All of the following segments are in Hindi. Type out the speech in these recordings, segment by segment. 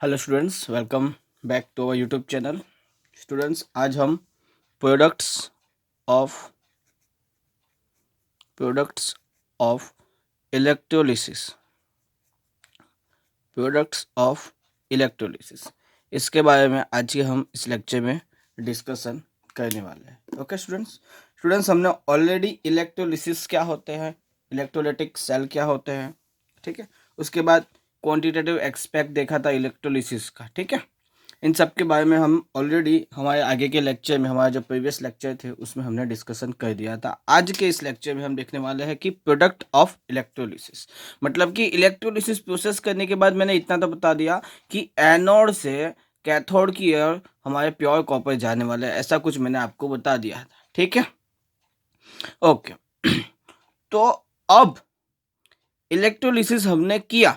Hello students, welcome back to our YouTube channel. Students, आज हम products of products of electrolysis products of electrolysis इसके बारे में आज ही हम इस लेक्चर में डिस्कशन करने वाले हैं। ओके स्टूडेंट्स, हमने ऑलरेडी इलेक्ट्रोलिसिस क्या होते हैं, इलेक्ट्रोलाइटिक सेल क्या होते हैं, ठीक है। उसके बाद क्वांटिटेटिव एस्पेक्ट देखा था इलेक्ट्रोलिसिस का, ठीक है। इन सब के बारे में हम ऑलरेडी हमारे आगे के लेक्चर में, हमारे जो प्रीवियस लेक्चर थे उसमें हमने डिस्कशन कर दिया था। आज के इस लेक्चर में हम देखने वाले हैं कि प्रोडक्ट ऑफ इलेक्ट्रोलिसिस, मतलब कि इलेक्ट्रोलिसिस प्रोसेस करने के बाद मैंने इतना तो बता दिया कि एनोड से कैथोड की ओर हमारे प्योर कॉपर जाने वाला है, ऐसा कुछ मैंने आपको बता दिया था, ठीक है। ओके तो अब इलेक्ट्रोलिसिस हमने किया,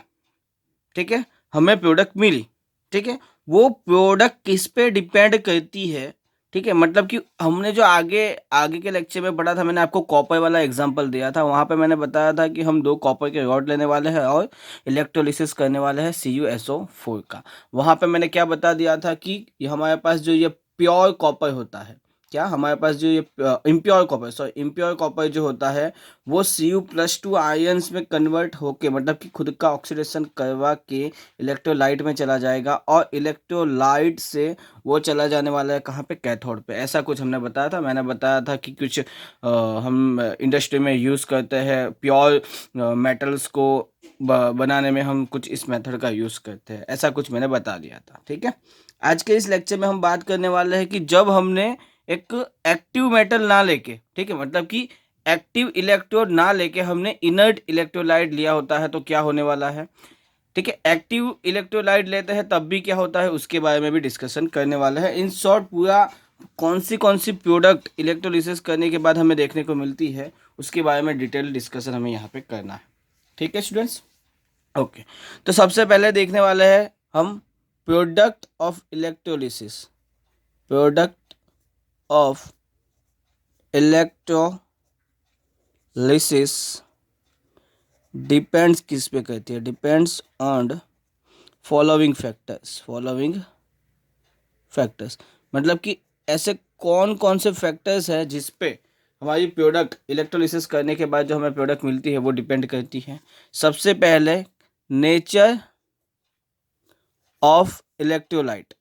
ठीक है, हमें प्रोडक्ट मिली, ठीक है। वो प्रोडक्ट किस पे डिपेंड करती है, ठीक है। मतलब कि हमने जो आगे आगे के लेक्चर में पढ़ा था, मैंने आपको कॉपर वाला एग्जांपल दिया था। वहाँ पे मैंने बताया था कि हम 2 कॉपर के रॉड लेने वाले हैं और इलेक्ट्रोलिसिस करने वाले हैं CuSO4 का। वहाँ पे मैंने क्या बता दिया था कि ये हमारे पास जो ये प्योर कॉपर होता है, क्या हमारे पास जो ये इम्प्योर कॉपर जो होता है वो Cu+2 आयंस में कन्वर्ट होके, मतलब कि खुद का ऑक्सीडेशन करवा के इलेक्ट्रोलाइट में चला जाएगा और इलेक्ट्रोलाइट से वो चला जाने वाला है कहाँ पे, कैथोड पे। ऐसा कुछ हमने बताया था। मैंने बताया था कि कुछ हम इंडस्ट्री में यूज़ करते हैं प्योर मेटल्स को बनाने में, हम कुछ इस मेथड का यूज़ करते हैं, ऐसा कुछ मैंने बता दिया था, ठीक है। आज के इस लेक्चर में हम बात करने वाले हैं कि जब हमने एक एक्टिव मेटल ना लेके, ठीक है, मतलब कि एक्टिव इलेक्ट्रोड ना लेके हमने इनर्ट इलेक्ट्रोलाइट लिया होता है तो क्या होने वाला है, ठीक है। एक्टिव इलेक्ट्रोलाइट लेते हैं तब भी क्या होता है, उसके बारे में भी डिस्कशन करने वाला है। इन शॉर्ट पूरा कौन सी प्रोडक्ट इलेक्ट्रोलिसिस करने के बाद हमें देखने को मिलती है, उसके बारे में डिटेल डिस्कशन हमें यहाँ पे करना है, ठीक है स्टूडेंट्स। ओके, तो सबसे पहले देखने वाले हैं हम product of electrolysis. Product of electrolysis depends किस पे कहती है, डिपेंड्स ऑन फॉलोइंग फैक्टर्स। मतलब कि ऐसे कौन कौन से फैक्टर्स हैं जिस पे हमारी प्रोडक्ट इलेक्ट्रोलिसिस करने के बाद जो हमें प्रोडक्ट मिलती है वो डिपेंड करती है। सबसे पहले नेचर ऑफ इलेक्ट्रोलाइट,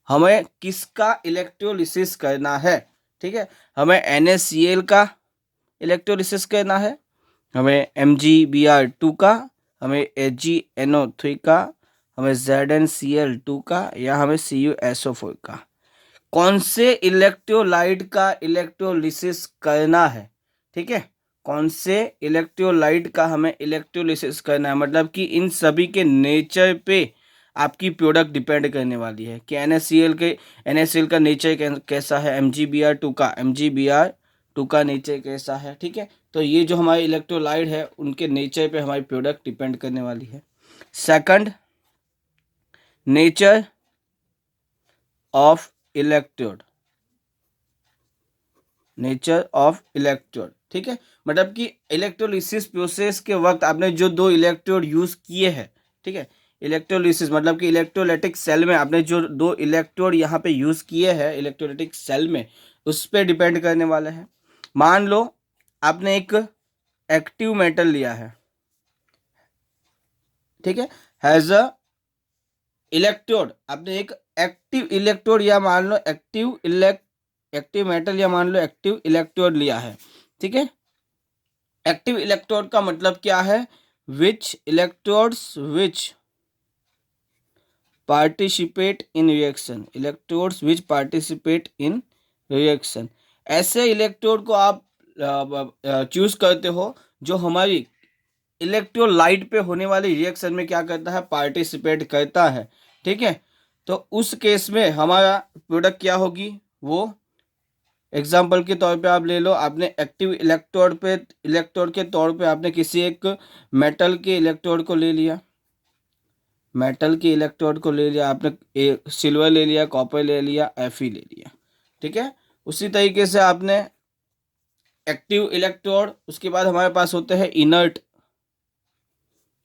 हमें किसका इलेक्ट्रोलिसिस करना है, ठीक है। हमें NaCl का इलेक्ट्रोलिसिस करना है, हमें MgBr2 का, हमें AgNO3 का, हमें ZnCl2 का, या हमें CuSO4 का। कौन से इलेक्ट्रोलाइट का इलेक्ट्रोलिसिस करना है, ठीक है। कौन से इलेक्ट्रोलाइट का हमें इलेक्ट्रोलिसिस करना है, मतलब कि इन सभी के नेचर पे आपकी प्रोडक्ट डिपेंड करने वाली है कि NaCl का नेचर कैसा है, MgBr2 का नेचर कैसा है, ठीक है। तो ये जो हमारे इलेक्ट्रोलाइट है उनके नेचर पे हमारी प्रोडक्ट डिपेंड करने वाली है। सेकंड, नेचर ऑफ इलेक्ट्रोड, ठीक है। मतलब कि इलेक्ट्रोलिसिस प्रोसेस के वक्त आपने जो 2 इलेक्ट्रोड यूज किए हैं, ठीक है। इलेक्ट्रोलिसिस मतलब कि इलेक्ट्रोलाइटिक सेल में आपने जो 2 इलेक्ट्रोड यहाँ पे यूज किए हैं इलेक्ट्रोलाइटिक सेल में, उस पर डिपेंड करने वाला है। मान लो आपने एक एक्टिव मेटल लिया है, ठीक है, हैज अ इलेक्ट्रोड। आपने एक एक्टिव इलेक्ट्रोड या मान लो एक्टिव मेटल या मान लो एक्टिव इलेक्ट्रोड लिया है, ठीक है। एक्टिव इलेक्ट्रोड का मतलब क्या है, which electrodes which participate in reaction, ऐसे इलेक्ट्रोड को आप चूज करते हो जो हमारी इलेक्ट्रोलाइट पे होने वाली रिएक्शन में क्या करता है, पार्टिसिपेट करता है, ठीक है। तो उस केस में हमारा प्रोडक्ट क्या होगी, वो एग्जाम्पल के तौर पे आप ले लो, आपने एक्टिव इलेक्ट्रोड के तौर पे आपने किसी एक मेटल के इलेक्ट्रोड को ले लिया, आपने सिल्वर ले लिया, कॉपर ले लिया, Fe ले लिया, ठीक है। उसी तरीके से आपने एक्टिव इलेक्ट्रोड, उसके बाद हमारे पास होते हैं inert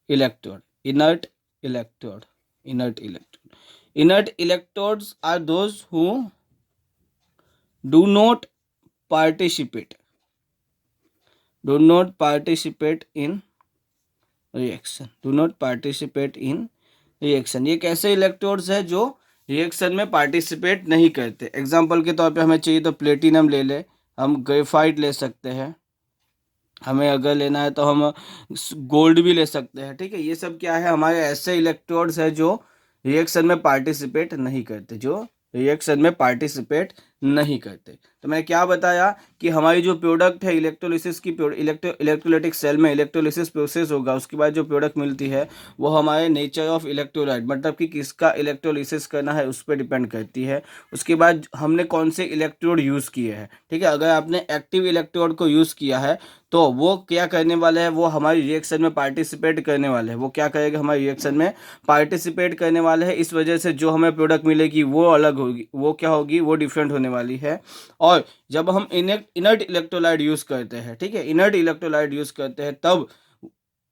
electrode, inert electrode, inert electrode. Inert electrodes are those who do not participate, do not participate in reaction, do not participate in reaction. ये कैसे इलेक्ट्रोड्स है जो रिएक्शन में पार्टिसिपेट नहीं करते? एग्जाम्पल के तौर पे हमें चाहिए तो प्लेटिनम ले ले, हम ग्रेफाइट ले सकते हैं, हमें अगर लेना है तो हम गोल्ड भी ले सकते हैं, ठीक है। ये सब क्या है, हमारे ऐसे इलेक्ट्रोड्स है जो रिएक्शन में पार्टिसिपेट नहीं करते, जो रिएक्शन में पार्टिसिपेट नहीं करते। तो मैंने क्या बताया कि हमारी जो प्रोडक्ट है इलेक्ट्रोलिसिस की, इलेक्ट्रोलाइटिक सेल में इलेक्ट्रोलिसिस प्रोसेस होगा, उसके बाद जो प्रोडक्ट मिलती है वो हमारे नेचर ऑफ इलेक्ट्रोलाइट, मतलब कि किसका इलेक्ट्रोलिसिस करना है उस पर डिपेंड करती है। उसके बाद हमने कौन से इलेक्ट्रोड यूज़ किए हैं, ठीक है। अगर आपने एक्टिव इलेक्ट्रोड को यूज़ किया है तो वो क्या करने वाले हैं, वो हमारी रिएक्शन में पार्टिसिपेट करने वाले हैं। वो क्या करेगा, हमारी रिएक्शन में पार्टिसिपेट करने वाले हैं। इस वजह से जो हमें प्रोडक्ट मिलेगी वो अलग होगी, वो क्या होगी, वो डिफरेंट होने वाली है। और जब हम इनर्ट इलेक्ट्रोलाइट यूज़ करते हैं, ठीक है, इनर्ट इलेक्ट्रोलाइट यूज़ करते हैं, तब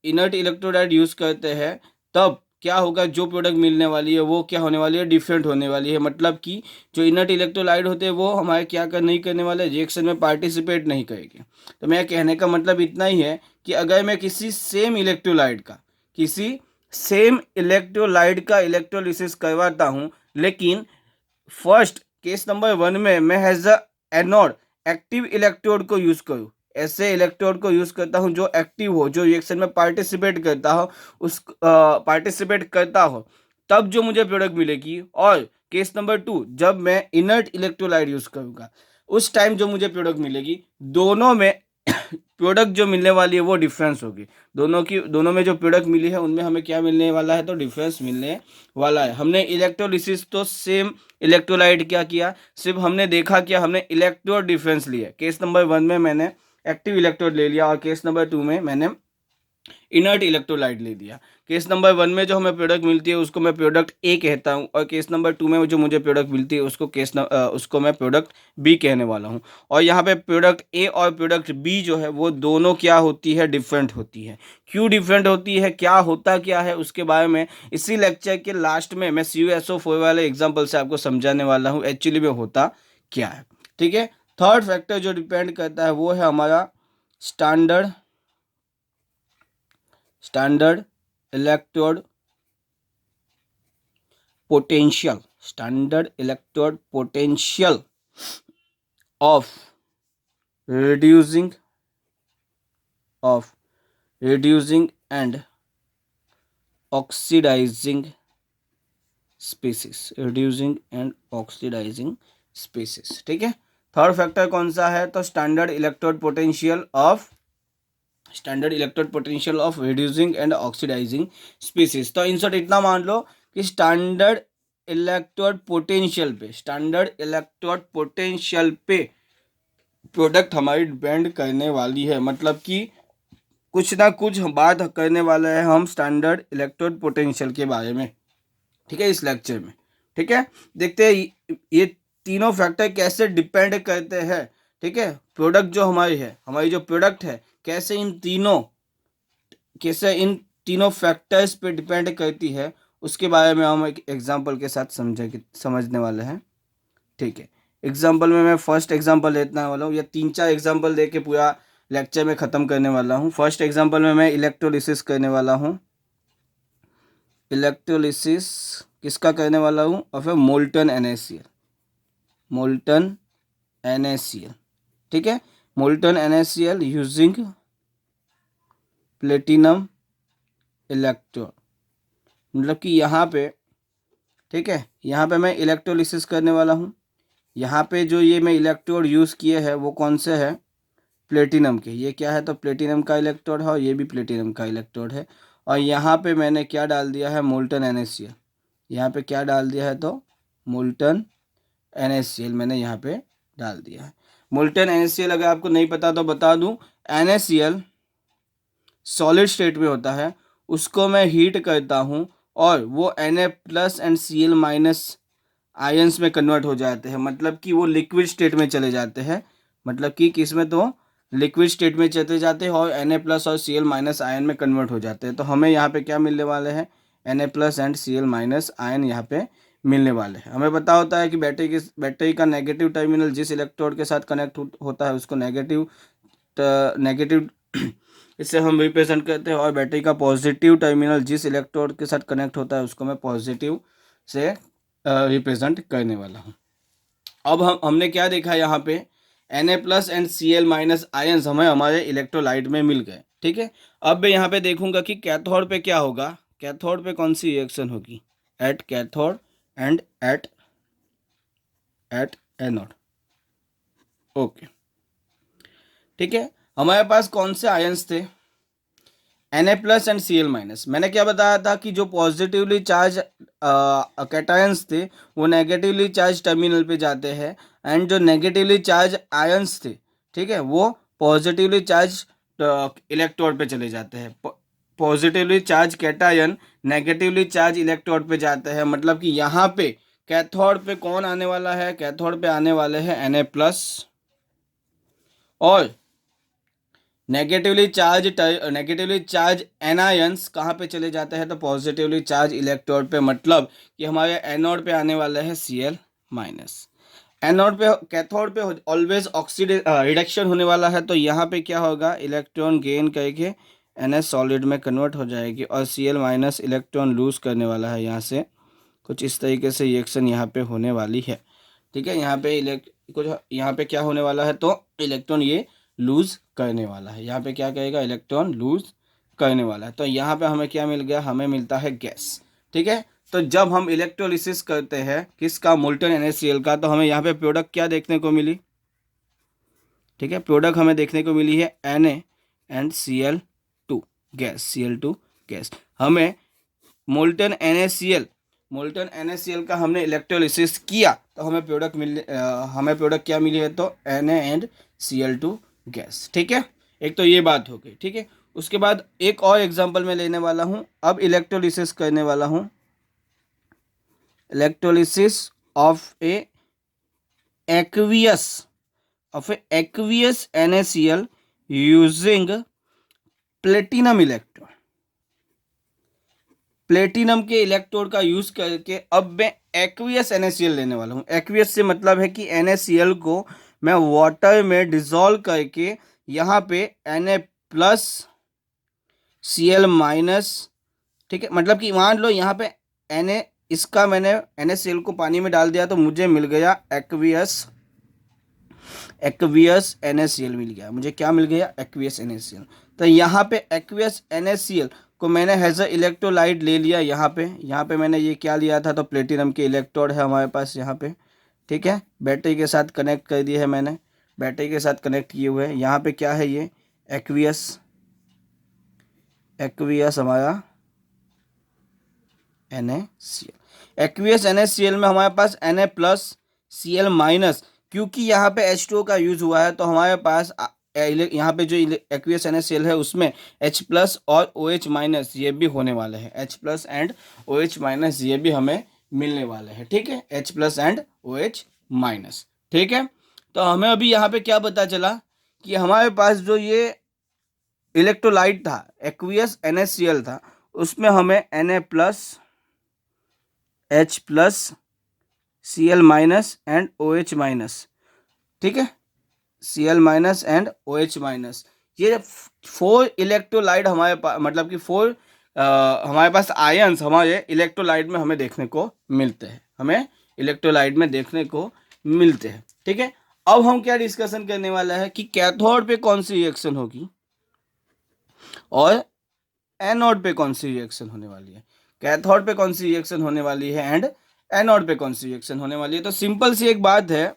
इनर्ट इलेक्ट्रोलाइट यूज़ करते हैं तब क्या होगा, जो प्रोडक्ट मिलने वाली है वो क्या होने वाली है, डिफरेंट होने वाली है। मतलब कि जो इनर्ट इलेक्ट्रोलाइट होते हैं वो हमारे क्या कर नहीं करने वाले, रिएक्शन में पार्टिसिपेट नहीं करेंगे। तो मेरा कहने का मतलब इतना ही है कि अगर मैं किसी सेम इलेक्ट्रोलाइट का इलेक्ट्रोलिसिस करवाता हूँ, लेकिन फर्स्ट केस नंबर 1 में मैं has a anode active electrode को यूज़ करूँ, ऐसे इलेक्ट्रोड को यूज़ करता हूँ जो एक्टिव हो, जो रिएक्शन में पार्टिसिपेट करता हो, तब जो मुझे प्रोडक्ट मिलेगी। और केस नंबर 2 जब मैं इनर्ट इलेक्ट्रोलाइट यूज़ करूँगा, उस टाइम जो मुझे प्रोडक्ट मिलेगी, दोनों में प्रोडक्ट जो मिलने वाली है वो डिफरेंस होगी। दोनों में जो प्रोडक्ट मिली है उनमें हमें क्या मिलने वाला है, तो डिफरेंस मिलने वाला है। हमने इलेक्ट्रोलिसिस तो सेम इलेक्ट्रोलाइट क्या किया, सिर्फ हमने देखा क्या, हमने इलेक्ट्रोड डिफरेंस लिया। केस नंबर 1 में मैंने एक्टिव इलेक्ट्रोड ले लिया और केस नंबर 2 में मैंने इनर्ट इलेक्ट्रोलाइट ले दिया। केस नंबर 1 में जो हमें प्रोडक्ट मिलती है उसको मैं प्रोडक्ट ए कहता हूँ, और केस नंबर 2 में जो मुझे प्रोडक्ट मिलती है उसको मैं प्रोडक्ट बी कहने वाला हूँ। और यहाँ पे प्रोडक्ट ए और प्रोडक्ट बी जो है वो दोनों क्या होती है, डिफरेंट होती है। क्यों डिफरेंट होती है, क्या होता क्या है, उसके बारे में इसी लेक्चर के लास्ट में मैं CuSO4 वाले एग्जाम्पल से आपको समझाने वाला हूँ एक्चुअली में होता क्या है, ठीक है। थर्ड फैक्टर जो डिपेंड करता है वो है हमारा standard electrode potential, standard electrode potential of reducing and oxidizing species, reducing and oxidizing species, ठीक है। थर्ड फैक्टर कौन सा है, तो standard electrode potential of reducing and oxidising species. तो इन शॉर्ट इतना मान लो कि स्टैंडर्ड इलेक्ट्रोड पोटेंशियल पे प्रोडक्ट हमारी डिपेंड करने वाली है। मतलब कि कुछ ना कुछ बात करने वाला है हम स्टैंडर्ड इलेक्ट्रोड पोटेंशियल के बारे में, ठीक है, इस लेक्चर में, ठीक है। देखते हैं ये तीनों फैक्टर कैसे डिपेंड करते हैं, ठीक है। प्रोडक्ट जो हमारी जो प्रोडक्ट है कैसे इन तीनों फैक्टर्स पे डिपेंड करती है, उसके बारे में हम एक एग्जांपल के साथ समझने वाले हैं, ठीक है। एग्जांपल में मैं फर्स्ट एग्जांपल लेने वाला हूँ, या 3-4 एग्जांपल दे के पूरा लेक्चर में ख़त्म करने वाला हूँ। फर्स्ट एग्जांपल में मैं इलेक्ट्रोलिसिस करने वाला हूँ, इलेक्ट्रोलिसिस किसका करने वाला हूँ, और फिर मोल्टन NaCl, ठीक है। Molten NaCl using platinum electrode, मतलब कि यहाँ पे, ठीक है, यहाँ पे मैं इलेक्ट्रोलिसिस करने वाला हूँ। यहाँ पे जो ये मैं इलेक्ट्रोड यूज़ किए हैं वो कौन से है, प्लेटिनम के। ये क्या है, तो प्लेटिनम का इलेक्ट्रोड है, और ये भी प्लेटिनम का इलेक्ट्रोड है। और यहाँ पे मैंने क्या डाल दिया है, मोल्टन NaCl। यहाँ पे क्या डाल दिया है, तो मोल्टन NaCl मैंने यहाँ पे डाल दिया है। मोल्टन NaCl अगर आपको नहीं पता तो बता दूँ, NaCl सॉलिड स्टेट में होता है, उसको मैं हीट करता हूँ और वो Na+ एंड Cl- आयंस में कन्वर्ट हो जाते हैं। मतलब कि वो लिक्विड स्टेट में चले जाते हैं, मतलब कि किस में, तो लिक्विड स्टेट में चले जाते हैं और Na+ और Cl- आयन में कन्वर्ट हो जाते हैं। तो हमें यहाँ पे क्या मिलने वाले हैं, Na+ एंड Cl- आयन यहाँ पे मिलने वाले हैं। हमें पता होता है कि बैटरी का नेगेटिव टर्मिनल जिस इलेक्ट्रोड के साथ कनेक्ट होता है उसको नेगेटिव इससे हम रिप्रेजेंट करते हैं, और बैटरी का पॉजिटिव टर्मिनल जिस इलेक्ट्रोड के साथ कनेक्ट होता है उसको मैं पॉजिटिव से रिप्रेजेंट करने वाला हूँ। अब हमने क्या देखा यहाँ पे, Na+ एंड Cl- आयंस हमें हमारे इलेक्ट्रोलाइट में मिल गए। ठीक है, अब मैं यहाँ पे देखूंगा कि कैथोड पे क्या होगा, कैथोड पे कौन सी रिएक्शन होगी, at cathode and at anode. Okay, ठीक है, हमारे पास कौन से आयंस थे, Na+ एंड Cl-। मैंने क्या बताया था कि जो पॉजिटिवली चार्ज कैटायंस थे वो नेगेटिवली चार्ज टर्मिनल पे जाते हैं, एंड जो नेगेटिवली चार्ज आयंस थे, ठीक है, वो पॉजिटिवली चार्ज इलेक्ट्रोड पे चले जाते हैं। Positively charge cation negatively charge electrode पे जाते हैं, मतलब कि यहाँ पे कैथोड पे कौन आने वाला है, कैथोड पे आने वाले हैं Na+, और नेगेटिवली चार्ज एनायंस कहाँ पे चले जाते हैं, तो पॉजिटिवली चार्ज इलेक्ट्रोड पे, मतलब कि हमारे एनोड पे आने वाला है Cl-। एनोड पे, कैथोड पे ऑलवेज रिडक्शन होने वाला है, तो यहाँ पे क्या होगा, इलेक्ट्रॉन गेन करके Na सॉलिड में कन्वर्ट हो जाएगी, और Cl- इलेक्ट्रॉन लूज करने वाला है। यहाँ से कुछ इस तरीके से रिएक्शन यहाँ पे होने वाली है। ठीक है, यहाँ पे कुछ यहाँ पे क्या होने वाला है, तो इलेक्ट्रॉन ये लूज करने वाला है। यहाँ पे क्या करेगा, इलेक्ट्रॉन लूज करने वाला है। तो यहाँ पे हमें क्या मिल गया, हमें मिलता है गैस। ठीक है, तो जब हम इलेक्ट्रोलिसिस करते हैं किसका, मोल्टन NaCl का, तो हमें यहाँ पे प्रोडक्ट क्या देखने को मिली, ठीक है, प्रोडक्ट हमें देखने को मिली है Na and Cl2 gas, Cl2 gas. हमें मोल्टन NaCl का हमने इलेक्ट्रोलिसिस किया तो हमें प्रोडक्ट क्या मिली है, तो Na एंड Cl2 गैस। ठीक है, एक तो ये बात हो गई। ठीक है, उसके बाद एक और एग्जांपल मैं लेने वाला हूं, अब इलेक्ट्रोलिसिस करने वाला हूं, electrolysis of A aqueous NaCl using platinum electrode. Platinum के इलेक्ट्रोड का यूज करके अब मैं एक्वियस NaCl लेने वाला हूँ। एक्वियस से मतलब है कि NaCl को मैं वाटर में डिजोल्व करके यहाँ पे Na+ Cl-, ठीक है, मतलब कि मान लो यहाँ पे इसका मैंने NaCl को पानी में डाल दिया तो मुझे मिल गया एक्वियस NaCl मिल गया। मुझे क्या मिल गया, एक्वियस NaCl। तो यहाँ पे एक्वियस NaCl को मैंने हैज अ इलेक्ट्रोलाइट ले लिया। यहाँ पे मैंने ये क्या लिया था, तो प्लेटिनम के इलेक्ट्रोड है हमारे पास यहाँ पे। ठीक है, बैटरी के साथ कनेक्ट कर दिए है मैंने, बैटरी के साथ कनेक्ट किए हुए हैं। यहाँ पे क्या है, ये एक्वियस हमारा NaCl। एक्वियस NaCl में हमारे पास Na+ Cl-, क्योंकि यहाँ पे H2O का यूज हुआ है तो हमारे पास यहाँ पे जो एक्वियस NaCl है उसमें H+ और OH- ये भी होने वाले हैं। H+ एंड OH- ये भी हमें मिलने वाले हैं। ठीक है, H+ एंड OH-। ठीक है, तो हमें अभी यहाँ पे क्या पता चला कि हमारे पास जो ये इलेक्ट्रोलाइट था, एक्वियस NaCl था, उसमें हमें Na+ H+ Cl- and OH-। ठीक है, Cl- एंड OH-। ये 4 इलेक्ट्रोलाइट हमारे पास, मतलब कि 4 हमारे पास आयंस हमारे इलेक्ट्रोलाइट में हमें देखने को मिलते हैं। ठीक है, अब हम क्या डिस्कशन करने वाला है कि कैथोड पे कौन सी रिएक्शन होगी और एनोड पे कौन सी रिएक्शन होने वाली है। कैथोड पे कौन सी रिएक्शन होने वाली है एंड एनोड पे कौन सी रिएक्शन होने वाली है। तो सिंपल सी एक बात है,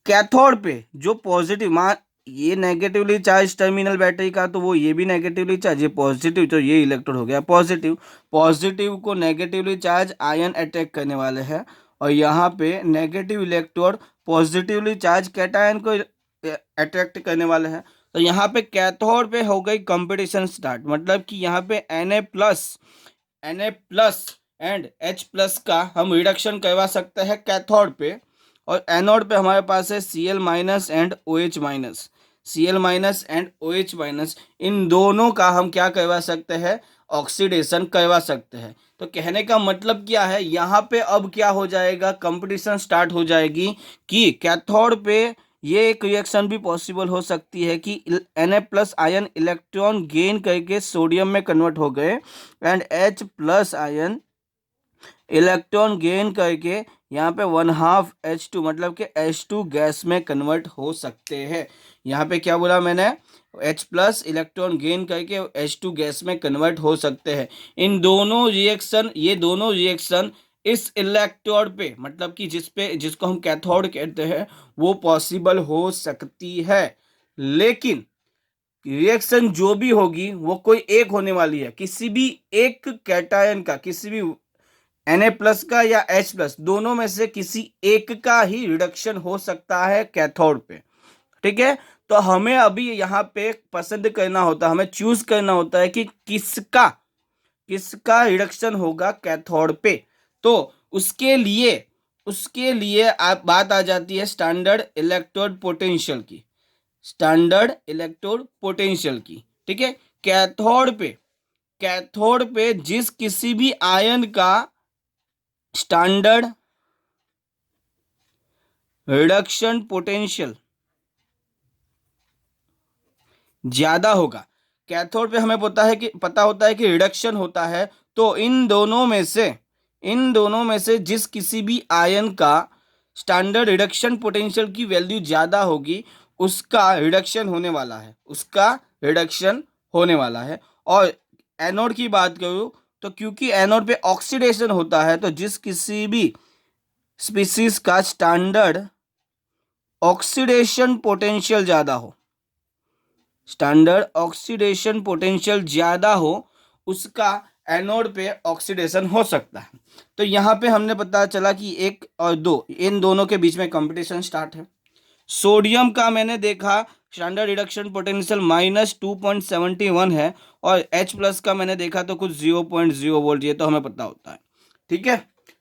कैथोड पे जो पॉजिटिव, मान ये नेगेटिवली चार्ज टर्मिनल बैटरी का, तो वो ये भी नेगेटिवली चार्ज, ये पॉजिटिव, तो ये इलेक्ट्रोड हो गया पॉजिटिव को नेगेटिवली चार्ज आयन अटैक करने वाले हैं, और यहाँ पे negative electrode positively charge cation को अट्रैक्ट करने वाले हैं। तो यहाँ पे कैथोड पे हो गई कंपटीशन स्टार्ट, मतलब कि यहाँ पे Na+ एंड H+ का हम रिडक्शन करवा सकते हैं कैथोड पे, और एनोड पे हमारे पास है Cl minus and OH minus, Cl minus and OH minus, इन दोनों का हम क्या करवा सकते हैं, ऑक्सीडेशन करवा सकते हैं। तो कहने का मतलब क्या है, यहाँ पे अब क्या हो जाएगा, कंपटीशन स्टार्ट हो जाएगी कि कैथोड पे ये एक रिएक्शन भी पॉसिबल हो सकती है कि Na plus ion electron gain करके सोडियम में कन्वर्ट हो गए and H plus ion electron gain करके यहाँ पे 1/2 H2 मतलब कि H2 गैस में कन्वर्ट हो सकते हैं। यहाँ पे क्या बोला मैंने, H प्लस इलेक्ट्रॉन गेन करके H2 गैस में कन्वर्ट हो सकते हैं। इन दोनों रिएक्शन, ये दोनों रिएक्शन इस इलेक्ट्रोड पे मतलब कि जिसको हम कैथोड कहते हैं वो पॉसिबल हो सकती है। लेकिन रिएक्शन जो भी होगी वो कोई एक होने वाली है, किसी भी एक कैटायन का, किसी भी Na प्लस का या H प्लस, दोनों में से किसी एक का ही रिडक्शन हो सकता है कैथोड पे। ठीक है, तो हमें अभी यहाँ पे पसंद करना होता है, हमें चूज करना होता है कि किसका रिडक्शन होगा कैथोड पे। तो उसके लिए आप बात आ जाती है स्टैंडर्ड इलेक्ट्रोड पोटेंशियल की, स्टैंडर्ड इलेक्ट्रोड पोटेंशियल की। ठीक है, कैथोड पे जिस किसी भी आयन का स्टैंडर्ड रिडक्शन पोटेंशियल ज्यादा होगा, कैथोड पे हमें पता होता है कि रिडक्शन होता है, तो इन दोनों में से जिस किसी भी आयन का स्टैंडर्ड रिडक्शन पोटेंशियल की वैल्यू ज्यादा होगी उसका रिडक्शन होने वाला है। और एनोड की बात करूं तो क्योंकि एनोड पे ऑक्सीडेशन होता है, तो जिस किसी भी स्पीसीज का स्टैंडर्ड ऑक्सीडेशन पोटेंशियल ज्यादा हो उसका एनोड पे ऑक्सीडेशन हो सकता है। तो यहाँ पे हमने पता चला कि 1 और 2 इन दोनों के बीच में कंपटीशन स्टार्ट है। सोडियम का मैंने देखा स्टैंडर्ड रिडक्शन पोटेंशियल -2.71 है और H प्लस का मैंने देखा तो कुछ 0.0 वोल्ट, ये तो हमें पता होता है। ठीक है,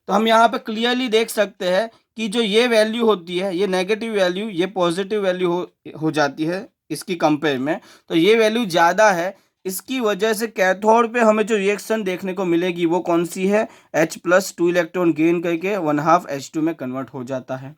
तो हम यहाँ पे क्लियरली देख सकते हैं कि जो ये वैल्यू होती है, ये नेगेटिव वैल्यू ये पॉजिटिव वैल्यू हो जाती है इसकी कंपेयर में, तो ये वैल्यू ज़्यादा है। इसकी वजह से कैथोड पे हमें जो रिएक्शन देखने को मिलेगी वो कौन सी है, H प्लस 2 इलेक्ट्रॉन गेन करके 1/2 H2 में कन्वर्ट हो जाता है।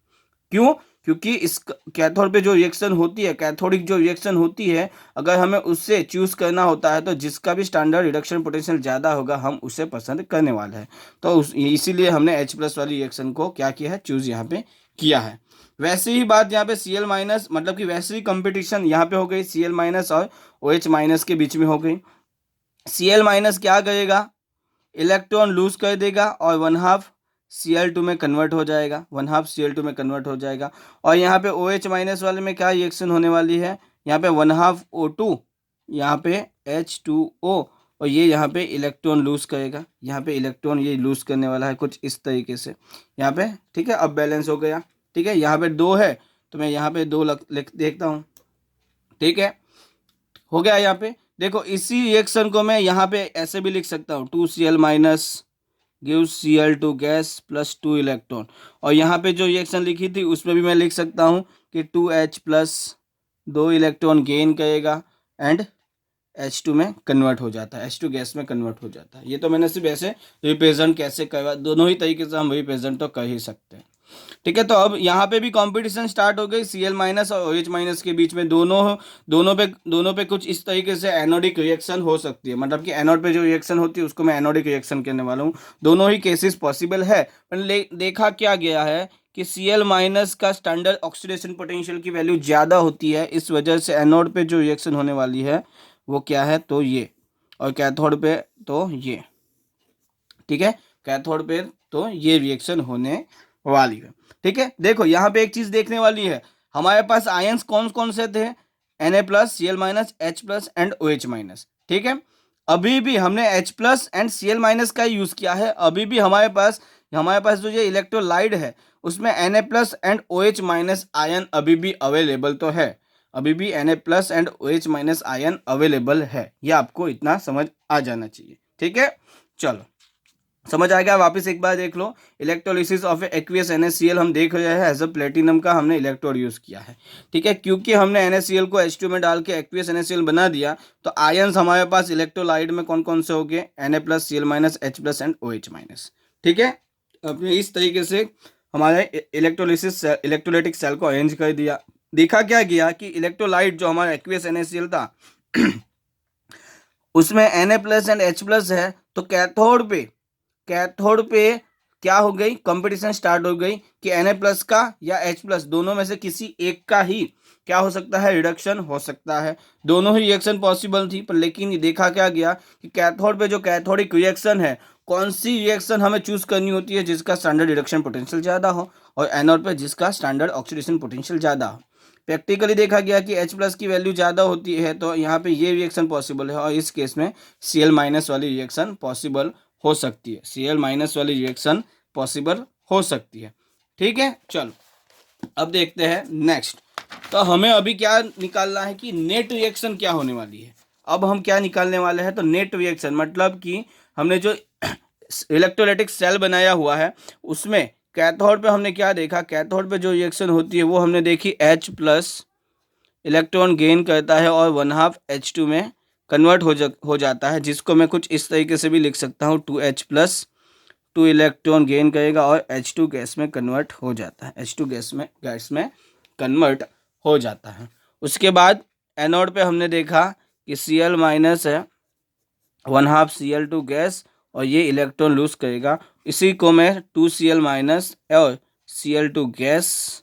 क्यों, क्योंकि इस कैथोड पे जो रिएक्शन होती है, कैथोडिक जो रिएक्शन होती है, अगर हमें उससे चूज करना होता है तो जिसका भी स्टैंडर्ड रिडक्शन पोटेंशियल ज़्यादा होगा हम उसे पसंद करने वाले हैं। तो इसीलिए हमने H प्लस वाली रिएक्शन को क्या किया है, चूज यहाँ पे किया है। वैसे ही बात यहाँ पे Cl माइनस मतलब कि वैसे ही कंपटीशन यहाँ पे हो गई, Cl माइनस और OH माइनस के बीच में हो गई। Cl माइनस क्या करेगा, इलेक्ट्रॉन लूज कर देगा और 1/2 Cl2 में कन्वर्ट हो जाएगा, 1/2 Cl2 में कन्वर्ट हो जाएगा। और यहाँ पे OH माइनस वाले में क्या रिएक्शन होने वाली है, यहाँ पे 1/2 O2, यहाँ पे H2O, और ये यहाँ पे इलेक्ट्रॉन लूज करेगा, यहाँ पे इलेक्ट्रॉन ये लूज करने वाला है कुछ इस तरीके से यहाँ पे। ठीक है, अब बैलेंस हो गया। ठीक है, यहाँ पे 2 है तो मैं यहाँ पे 2 लिख देखता हूँ। ठीक है, हो गया। यहाँ पे देखो इसी रिएक्शन को मैं यहाँ पे ऐसे भी लिख सकता हूँ, 2Cl minus give Cl2 gas plus 2 electron. और यहाँ पे जो रिएक्शन लिखी थी उसमें भी मैं लिख सकता हूँ कि 2H प्लस 2 इलेक्ट्रॉन गेन करेगा एंड H2 में कन्वर्ट हो जाता है, H2 गैस में कन्वर्ट हो जाता है। ये तो मैंने सिर्फ ऐसे रिप्रेजेंट कैसे करवा, दोनों ही तरीके से हम रिप्रेजेंट तो कर ही सकते हैं। ठीक है, तो अब यहाँ पे भी कंपटीशन स्टार्ट हो गई Cl माइनस और OH माइनस के बीच में। दोनों पे कुछ इस तरीके से एनोडिक रिएक्शन हो सकती है, मतलब कि एनोड पे जो रिएक्शन होती है उसको मैं एनोडिक रिएक्शन कहने वाला हूँ। दोनों ही केसेस पॉसिबल है, पर देखा क्या गया है कि Cl माइनस का स्टैंडर्ड ऑक्सीडेशन पोटेंशियल की वैल्यू ज़्यादा होती है, इस वजह से एनोड पे जो रिएक्शन होने वाली है वो क्या है, तो ये, और कैथोड पे तो ये। ठीक है, कैथोड पे तो ये रिएक्शन होने वाली है। ठीक है, देखो यहाँ पे एक चीज देखने वाली है, हमारे पास आयंस कौन कौन से थे, Na plus, Cl minus, H plus and OH minus. ठीक है, अभी भी हमने H plus and Cl minus का यूज किया है। अभी भी हमारे पास जो ये इलेक्ट्रोलाइट है उसमें Na plus and OH minus ion अभी भी अवेलेबल तो है, अभी भी Na plus and OH minus ion available है, ये आपको इतना समझ आ जाना चाहिए। ठीक है, चलो समझ आ गया? वापस एक बार देख लो, इलेक्ट्रोलिसिस ऑफ एक्वियस NaCl हम देख रहे हैं, एज अ प्लेटिनम का हमने इलेक्ट्रोड यूज किया है, ठीक है। क्योंकि हमने NaCl को H2 में डाल के एक्वियस NaCl बना दिया, तो आयंस हमारे पास इलेक्ट्रोलाइट में कौन कौन से हो गए, Na+Cl- H+ एंड OH-, ठीक है। अपने इस तरीके से हमारे इलेक्ट्रोलिसिस इलेक्ट्रोलाइटिक सेल को अरेंज कर दिया। देखा क्या गया कि इलेक्ट्रोलाइट जो हमारा एक्वियस NaCl था उसमें Na+ एंड H+ है, तो कैथोड पे क्या हो गई, कंपटीशन स्टार्ट हो गई कि Na+ का या H+ दोनों में से किसी एक का ही क्या हो सकता है, रिडक्शन हो सकता है। दोनों ही रिएक्शन पॉसिबल थी, पर लेकिन देखा क्या गया कि कैथोड पे जो कैथोडिक रिएक्शन है, कौन सी रिएक्शन हमें चूज करनी होती है, जिसका स्टैंडर्ड रिडक्शन पोटेंशियल ज्यादा हो, और एनोड पे जिसका स्टैंडर्ड ऑक्सीडेशन पोटेंशियल ज्यादा हो। प्रैक्टिकली देखा गया कि H+ की वैल्यू ज़्यादा होती है, तो यहाँ पे ये रिएक्शन पॉसिबल है, और इस केस में Cl- वाली रिएक्शन पॉसिबल हो सकती है, Cl- वाली रिएक्शन पॉसिबल हो सकती है, ठीक है। चलो अब देखते हैं नेक्स्ट। तो हमें अभी क्या निकालना है कि नेट रिएक्शन क्या होने वाली है। अब हम क्या निकालने वाले हैं, तो नेट रिएक्शन मतलब कि हमने जो इलेक्ट्रोलाइटिक सेल बनाया हुआ है उसमें कैथोड पे हमने क्या देखा, कैथोड पे जो रिएक्शन होती है वो हमने देखी, H+ इलेक्ट्रॉन गेन करता है और 1/2 H2 में कन्वर्ट हो जाता है, जिसको मैं कुछ इस तरीके से भी लिख सकता हूँ, 2H+, 2 इलेक्ट्रॉन गेन करेगा और H2 गैस में कन्वर्ट हो जाता है, H2 गैस में कन्वर्ट हो जाता है। उसके बाद एनोड पे हमने देखा कि Cl- है, 1/2 Cl2 गैस, और ये इलेक्ट्रॉन लूज करेगा, इसी को मैं 2Cl- और Cl2 गैस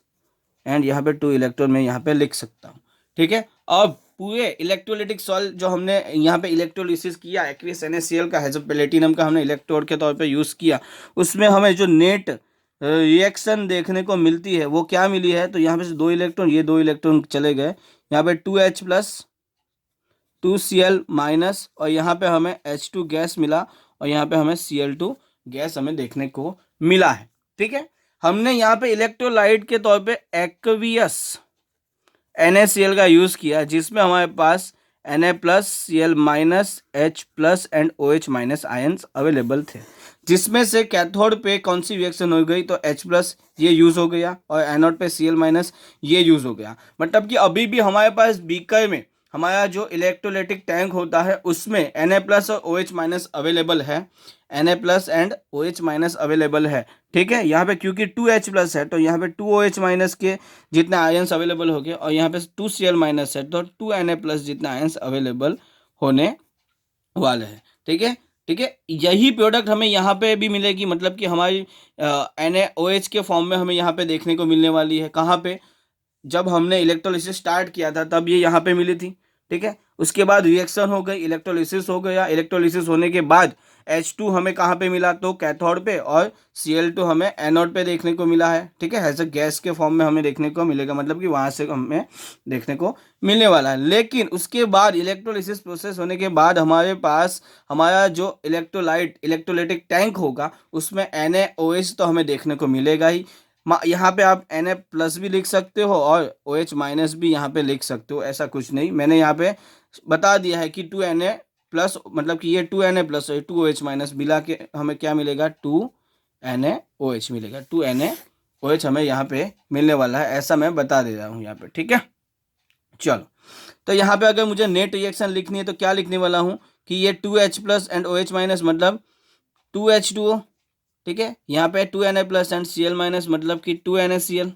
एंड यहाँ पे 2 इलेक्ट्रॉन में यहाँ पे लिख सकता हूँ, ठीक है। अब पूरे इलेक्ट्रोलाइटिक सॉल्ट जो हमने यहाँ पे इलेक्ट्रोलिसिस किया एक्वियस NaCl का है, जो प्लेटिनम का हमने इलेक्ट्रोड के तौर पे यूज़ किया, उसमें हमें जो नेट रिएक्शन देखने को मिलती है वो क्या मिली है, तो यहाँ पे से 2 इलेक्ट्रॉन, ये 2 इलेक्ट्रॉन चले गए, यहाँ पे 2H+, 2Cl-, और यहाँ पे हमें H2 गैस मिला, और यहाँ पे हमें Cl2 गैस हमें देखने को मिला है, ठीक है। हमने यहाँ पे इलेक्ट्रोलाइट के तौर पे एक्वियस NaCl का यूज किया, जिसमें हमारे पास Na+Cl- H+ and OH- ions available थे, जिसमें से कैथोड पे कौन सी रिएक्शन हो गई, तो H+ ये यूज हो गया, और एनोड पे Cl- ये यूज हो गया। मतलब कि अभी भी हमारे पास बीकर में हमारा जो इलेक्ट्रोलाइटिक टैंक होता है उसमें Na+ और OH- अवेलेबल है, Na+ एंड OH- अवेलेबल है, ठीक है। यहाँ पे क्योंकि 2H+ है, तो यहाँ पे 2OH- के जितने आयंस अवेलेबल हो गए, और यहाँ पे 2Cl- है, तो 2Na+ जितने आयंस अवेलेबल होने वाले हैं, ठीक है, ठीक है। यही प्रोडक्ट हमें यहाँ पे भी मिलेगी, मतलब कि हमारी NaOH के फॉर्म में हमें यहाँ पे देखने को मिलने वाली है। कहाँ पे, जब हमने इलेक्ट्रोलिसिस स्टार्ट किया था तब ये यहाँ पे मिली थी, ठीक है। उसके बाद रिएक्शन हो गई, इलेक्ट्रोलिसिस हो गया, इलेक्ट्रोलिसिस होने के बाद H2 हमें कहाँ पे मिला, तो कैथोड पे, और Cl2 हमें एनोड पे देखने को मिला है, ठीक है। ऐसे गैस के फॉर्म में हमें देखने को मिलेगा, मतलब कि वहाँ से हमें देखने को मिलने वाला है। लेकिन उसके बाद इलेक्ट्रोलिसिस प्रोसेस होने के बाद हमारे पास हमारा जो इलेक्ट्रोलाइटिक टैंक होगा उसमें NaOH तो हमें देखने को मिलेगा ही। यहाँ पे आप Na+ भी लिख सकते हो और OH- भी यहाँ पे लिख सकते हो, ऐसा कुछ नहीं, मैंने यहाँ पे बता दिया है कि 2Na+, मतलब कि ये 2Na+ और 2OH- मिला के हमें क्या मिलेगा, 2NaOH मिलेगा, 2NaOH हमें यहाँ पे मिलने वाला है, ऐसा मैं बता दे रहा हूँ यहाँ पे, ठीक है। चलो, तो यहाँ पे अगर मुझे नेट रिएक्शन लिखनी है तो क्या लिखने वाला हूँ कि ये 2H+ एंड OH- मतलब 2H2O, ठीक है। यहाँ पे 2Na+ एंड Cl- मतलब कि 2NaCl,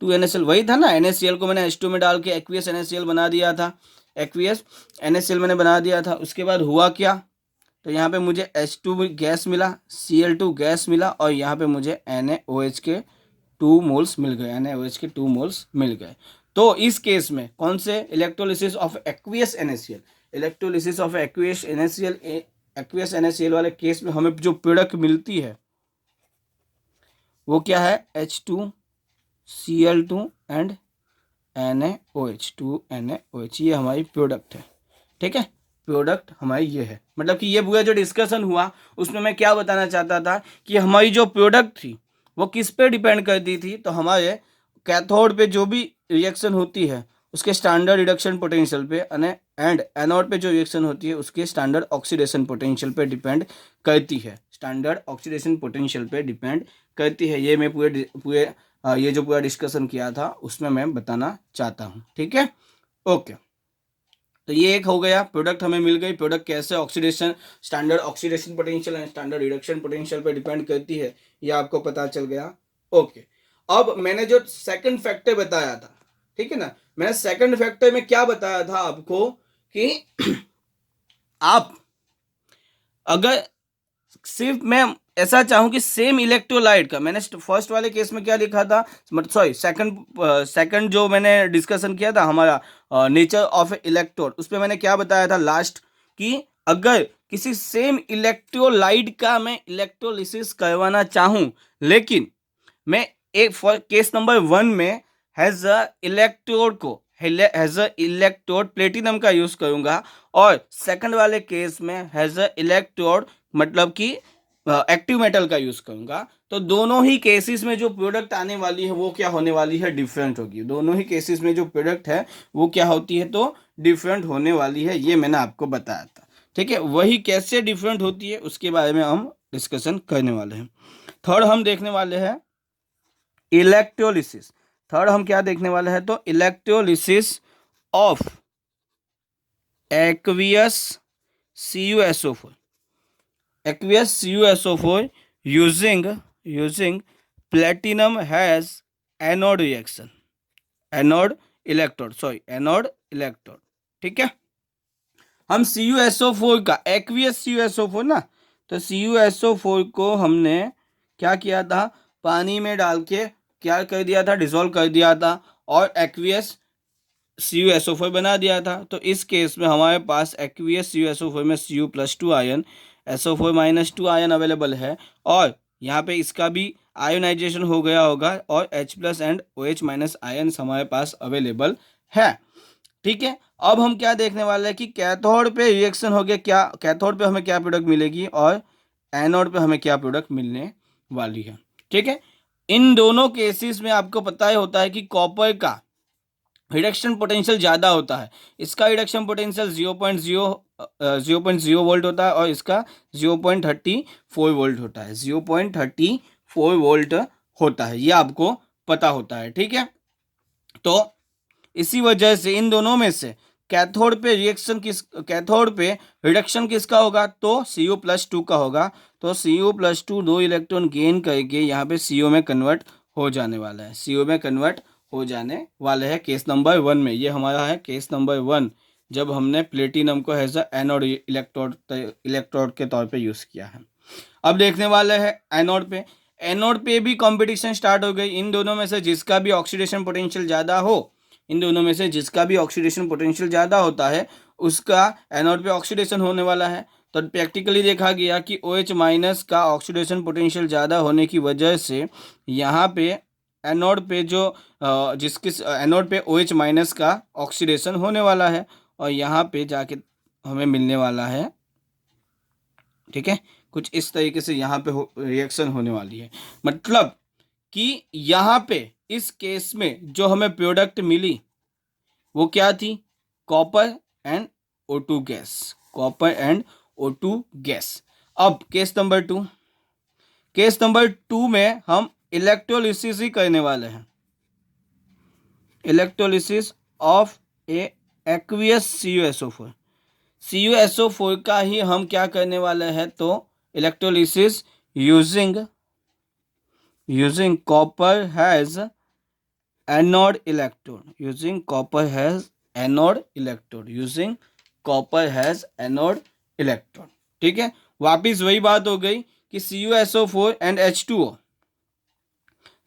2NaCl वही था ना, NaCl को मैंने H2 में डाल के एक्वियस NaCl बना दिया था, एक्वियस NaCl मैंने बना दिया था। उसके बाद हुआ क्या, तो यहाँ पे मुझे H2 गैस मिला, Cl2 गैस मिला, और यहाँ पे मुझे NaOH के 2 मोल्स मिल गए, NaOH के 2 मोल्स मिल गए। तो इस केस में कौन से, electrolysis of aqueous NaCl, electrolysis of aqueous NaCl वाले केस में हमें जो प्रोडक्ट मिलती है वो क्या है, H2Cl2 एंड NaOH, 2NaOH, ये हमारी प्रोडक्ट है, ठीक है। प्रोडक्ट हमारी ये है, मतलब कि ये पूरा जो डिस्कशन हुआ उसमें मैं क्या बताना चाहता था कि हमारी जो प्रोडक्ट थी वो किस पे डिपेंड करती थी, तो हमारे कैथोड पे जो भी रिएक्शन होती है उसके स्टैंडर्ड रिडक्शन पोटेंशियल पे एंड एनोड पे जो रिएक्शन होती है उसके स्टैंडर्ड ऑक्सीडेशन पोटेंशियल पे डिपेंड करती है, स्टैंडर्ड ऑक्सीडेशन पोटेंशियल पे डिपेंड करती है। ये मैं ये जो पूरा डिस्कशन किया था उसमें मैं बताना चाहता हूँ, ठीक है। ओके, तो ये एक हो गया, प्रोडक्ट हमें मिल गई। प्रोडक्ट कैसे oxidation, standard oxidation potential and standard reduction potential पे डिपेंड करती है, ये आपको पता चल गया। ओके, अब मैंने जो सेकंड फैक्टर बताया था, ठीक है ना, मैंने सेकंड फैक्टर में क्या बताया था आपको कि आप अगर सिर्फ मैं ऐसा चाहूं कि सेम इलेक्ट्रोलाइट का, मैंने फर्स्ट वाले केस में क्या लिखा था, सॉरी सेकंड जो मैंने डिस्कशन किया था हमारा नेचर ऑफ इलेक्ट्रोड, उस पर मैंने क्या बताया था लास्ट, कि अगर किसी सेम इलेक्ट्रोलाइट का मैं इलेक्ट्रोलिसिस करवाना चाहूं, लेकिन मैं एक फॉर केस नंबर 1 में हैज अ इलेक्ट्रोड प्लेटिनम का यूज करूंगा, और सेकंड वाले केस में हैज अ इलेक्ट्रोड मतलब कि एक्टिव मेटल का यूज करूंगा, तो दोनों ही केसेस में जो प्रोडक्ट आने वाली है वो क्या होने वाली है, डिफरेंट होगी। दोनों ही केसेस में जो प्रोडक्ट है वो क्या होती है, तो डिफरेंट होने वाली है, ये मैंने आपको बताया था, ठीक है। वही कैसे डिफरेंट होती है उसके बारे में हम डिस्कशन करने वाले हैं। थर्ड हम देखने वाले हैं इलेक्ट्रोलिसिस। थर्ड हम क्या देखने वाले हैं, तो electrolysis of aqueous CuSO4, aqueous CuSO4 using platinum has anode reaction, anode electrode, ठीक है। हम CuSO4 का aqueous CuSO4 ना, तो CuSO4 को हमने क्या किया था, पानी में डाल के क्या कर दिया था, डिसॉल्व कर दिया था, और aqueous CuSO4 बना दिया था। तो इस केस में हमारे पास aqueous CuSO4 में Cu+2 ion, SO4-2 ion available है, और यहाँ पे इसका भी आयोनाइजेशन हो गया होगा, और H+ एंड OH- आयन हमारे पास अवेलेबल है, ठीक है। अब हम क्या देखने वाले हैं कि कैथोड पे रिएक्शन हो गया, क्या कैथोड पे हमें क्या प्रोडक्ट मिलेगी, और एनोड पे हमें क्या प्रोडक्ट मिलने वाली है, ठीक है। इन दोनों केसेस में आपको पता ही होता है कि कॉपर का रिडक्शन पोटेंशियल ज़्यादा होता है, इसका रिडक्शन पोटेंशियल 0.0 वोल्ट होता है, और इसका 0.34 वोल्ट होता है, 0.34 वोल्ट होता है, ये आपको पता होता है, ठीक है। तो इसी वजह से इन दोनों में से कैथोड पे रिडक्शन किसका होगा, तो Cu+2 का होगा। तो Cu+2 2 इलेक्ट्रॉन गेन करके यहाँ पे CO में कन्वर्ट हो जाने वाला है, CO में कन्वर्ट हो जाने वाले हैं केस नंबर 1 में। ये हमारा है केस नंबर 1, जब हमने प्लेटिनम को एज एनोड इलेक्ट्रोड के तौर पे यूज़ किया है। अब देखने वाले हैं एनोड पे। एनोड पे भी कंपटीशन स्टार्ट हो गई, इन दोनों में से जिसका भी ऑक्सीडेशन पोटेंशियल ज़्यादा हो, इन दोनों में से जिसका भी ऑक्सीडेशन पोटेंशियल ज़्यादा होता है उसका एनोड पे ऑक्सीडेशन होने वाला है। तो प्रैक्टिकली देखा गया कि OH- का ऑक्सीडेशन पोटेंशियल ज़्यादा होने की वजह से यहाँ पे एनोड पे जो जिसके एनोड पे OH- का ऑक्सीडेशन होने वाला है, और यहाँ पे जाके हमें मिलने वाला है, ठीक है। कुछ इस तरीके से यहाँ पे रिएक्शन होने वाली है, मतलब कि यहाँ पे इस केस में जो हमें प्रोडक्ट मिली वो क्या थी, copper and O2 gas, copper and O2 gas. अब केस नंबर 2 में हम इलेक्ट्रोलिसिस ही करने वाले हैं, electrolysis of A aqueous CuSO4 का ही हम क्या करने वाले हैं, तो electrolysis using copper has anode electrode, using copper has anode electrode, ठीक है। वापिस वही बात हो गई कि CuSO4 एंड H2O,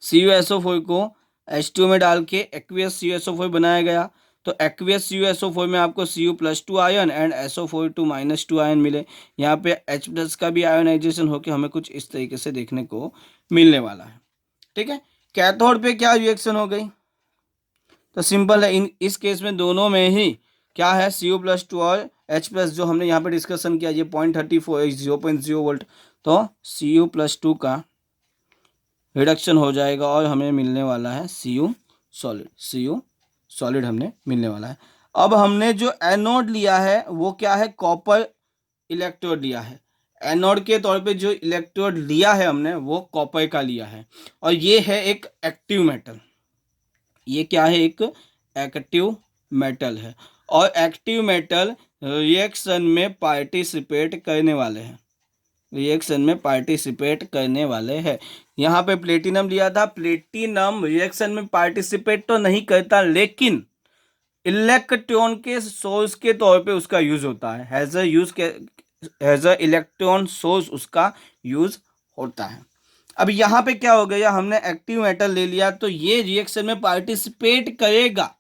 CuSO4 को H2O में डाल के एक्वियस CuSO4 बनाया गया। तो एक्वियस CuSO4 में आपको Cu+2 ion and SO4-2 ion मिले। यहाँ पे H+ का भी आयोनाइजेशन होकर हमें कुछ इस तरीके से देखने को मिलने वाला है, ठीक है। कैथोड पे क्या रिएक्शन हो गई, तो सिंपल है, इस केस में दोनों में ही क्या है, Cu+2 और H+ जो हमने यहाँ पे डिस्कशन किया, ये 0.34 0.0 वोल्ट, तो Cu+2 का रिडक्शन हो जाएगा और हमें मिलने वाला है Cu सॉलिड हमने मिलने वाला है। अब हमने जो एनोड लिया है वो क्या है, कॉपर इलेक्ट्रोड लिया है। एनोड के तौर पे जो इलेक्ट्रोड लिया है हमने वो कॉपर का लिया है, और ये है एक एक्टिव मेटल। ये क्या है, एक एक्टिव मेटल है, और एक्टिव मेटल रिएक्शन में पार्टिसिपेट करने वाले हैं, रिएक्शन में पार्टिसिपेट करने वाले हैं। यहाँ पे प्लेटिनम लिया था, प्लेटिनम रिएक्शन में पार्टिसिपेट तो नहीं करता, लेकिन इलेक्ट्रॉन के सोर्स के तौर पे उसका यूज होता है, हैज अ इलेक्ट्रॉन सोर्स उसका यूज होता है। अब यहाँ पे क्या हो गया, हमने एक्टिव मेटल ले लिया तो ये रिएक्शन में पार्टिसिपेट करेगा,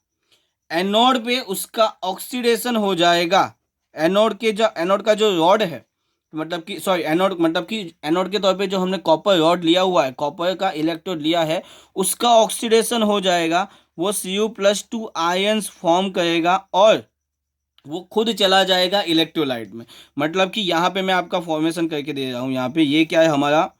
एनोड पे उसका ऑक्सीडेशन हो जाएगा। एनोड का जो रॉड है, मतलब कि सॉरी एनोड मतलब कि एनोड के तौर पे जो हमने कॉपर रॉड लिया हुआ है, कॉपर का इलेक्ट्रोड लिया है, उसका ऑक्सीडेशन हो जाएगा, वो Cu+2 आयंस फॉर्म करेगा और वो खुद चला जाएगा इलेक्ट्रोलाइट में। मतलब कि यहाँ पे मैं आपका फॉर्मेशन करके दे रहा हूँ। यहाँ पे ये क्या है, हमारा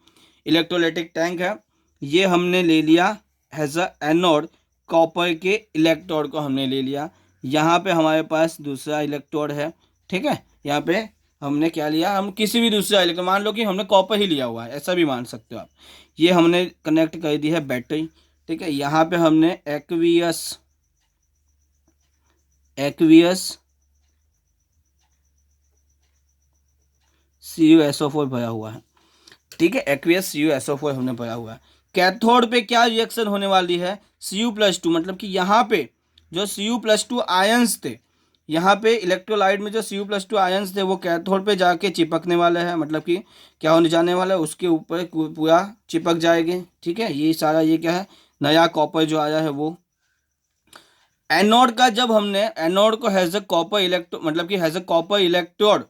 इलेक्ट्रोलाइटिक टैंक है, ये हमने ले लिया एज अ एनोड, कॉपर के इलेक्ट्रोड को हमने ले लिया। यहाँ पे हमारे पास दूसरा इलेक्ट्रोड है, ठीक है। यहाँ पे हमने क्या लिया, हम किसी भी दूसरा इलेक्ट्रोड, मान लो कि हमने कॉपर ही लिया हुआ है, ऐसा भी मान सकते हो आप। ये हमने कनेक्ट कर दी है बैटरी, ठीक है। यहाँ पे हमने एक्वियस CuSO4 भरा हुआ है, ठीक है। एक्वियस CuSO4 हमने भरा हुआ है। कैथोड पे क्या रिएक्शन होने वाली है, Cu+2, मतलब कि यहाँ पे जो Cu+2 आयंस थे, यहाँ पे इलेक्ट्रोलाइट में जो Cu+2 आयंस थे वो कैथोड पे जाके चिपकने वाले हैं, मतलब कि क्या होने जाने वाला है, उसके ऊपर पूरा चिपक जाएंगे, ठीक है। ये सारा ये क्या है, नया कॉपर जो आया है वो। एनोड का जब हमने एनोड को हैज अ कॉपर इलेक्ट्रो मतलब कि has a copper electrode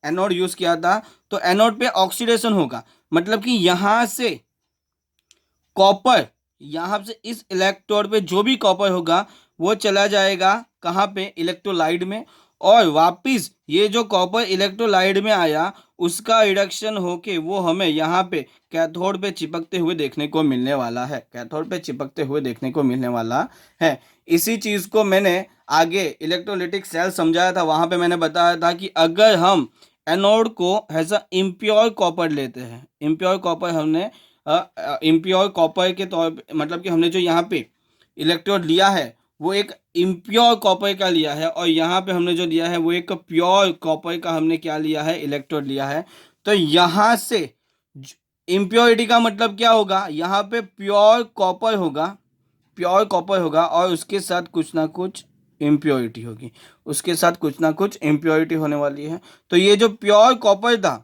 anode use किया था, तो एनोड पे ऑक्सीडेशन होगा, मतलब कि यहाँ से कॉपर, यहाँ से इस इलेक्ट्रोड पे जो भी कॉपर होगा वो चला जाएगा कहाँ पे, इलेक्ट्रोलाइट में, और वापिस ये जो कॉपर इलेक्ट्रोलाइट में आया उसका रिडक्शन होके वो हमें यहाँ पे कैथोड पे चिपकते हुए देखने को मिलने वाला है, कैथोड पे चिपकते हुए देखने को मिलने वाला है। इसी चीज़ को मैंने आगे इलेक्ट्रोलिटिक सेल समझाया था, वहाँ पे मैंने बताया था कि अगर हम एनोड को हैज अ इम्प्योर कॉपर लेते हैं, इम्प्योर कॉपर हमने इम्प्योर कॉपर के तौर पे, मतलब कि हमने जो यहाँ पे इलेक्ट्रोड लिया है वो एक इम्प्योर कॉपर का लिया है, और यहाँ पे हमने जो लिया है वो एक प्योर कॉपर का हमने क्या लिया है, इलेक्ट्रोड लिया है। तो यहाँ से इम्प्योरिटी का मतलब क्या होगा, यहाँ पे प्योर कॉपर होगा, प्योर कॉपर होगा, और उसके साथ कुछ ना कुछ इम्प्योरिटी होगी, उसके साथ कुछ ना कुछ इम्प्योरिटी होने वाली है। तो ये जो प्योर कॉपर था,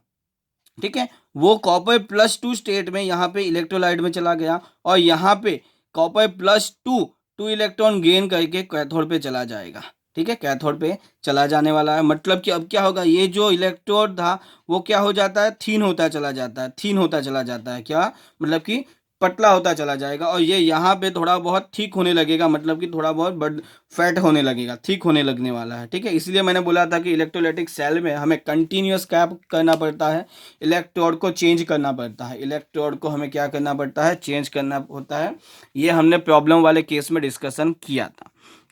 ठीक है, वो कॉपर+2 स्टेट में यहाँ पे इलेक्ट्रोलाइट में चला गया, और यहाँ पे कॉपर+2 इलेक्ट्रॉन गेन करके कैथोड पे चला जाएगा, ठीक है, कैथोड पे चला जाने वाला है। मतलब कि अब क्या होगा, ये जो इलेक्ट्रोड था वो क्या हो जाता है, थीन होता चला जाता है, थीन होता चला जाता है, क्या मतलब कि पतला होता चला जाएगा, और ये यहाँ पे थोड़ा बहुत ठीक होने लगेगा, मतलब कि थोड़ा बहुत बड़ फैट होने लगेगा, ठीक होने लगने वाला है, ठीक है। इसलिए मैंने बोला था कि इलेक्ट्रोलाइटिक सेल में हमें कंटिन्यूअस क्या करना पड़ता है, इलेक्ट्रोड को चेंज करना पड़ता है, इलेक्ट्रोड को हमें क्या करना पड़ता है, चेंज करना होता है। ये हमने प्रॉब्लम वाले केस में डिस्कशन किया था,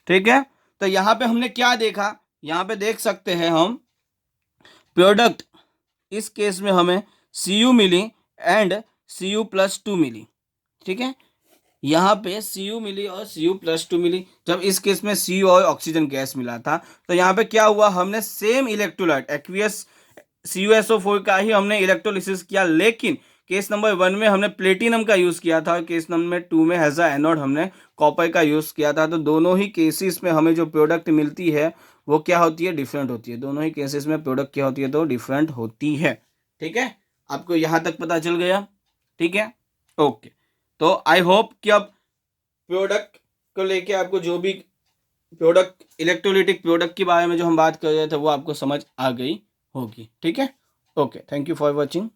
ठीक है। तो यहाँ पे हमने क्या देखा, यहाँ पे देख सकते हैं हम प्रोडक्ट, इस केस में हमें Cu मिली एंड Cu+2 मिली, ठीक है। यहाँ पे Cu मिली और Cu+2 मिली। जब इस केस में Cu और ऑक्सीजन गैस मिला था, तो यहाँ पे क्या हुआ, हमने सेम इलेक्ट्रोलाइट एक्वियस CuSO4 का ही हमने इलेक्ट्रोलिसिस किया, लेकिन केस नंबर 1 में हमने प्लेटिनम का यूज़ किया था, और केस नंबर 2 में हैज अ एनोड हमने कॉपर का यूज़ किया था। तो दोनों ही केसेस में हमें जो प्रोडक्ट मिलती है वो क्या होती है, डिफरेंट होती है। दोनों ही केसेस में प्रोडक्ट क्या होती है, तो डिफरेंट होती है, ठीक है। आपको यहाँ तक पता चल गया, ठीक है, ओके। तो आई होप कि अब प्रोडक्ट को लेके आपको जो भी प्रोडक्ट, इलेक्ट्रोलिटिक प्रोडक्ट के बारे में जो हम बात कर रहे थे वो आपको समझ आ गई होगी, ठीक है। Okay, thank you for watching.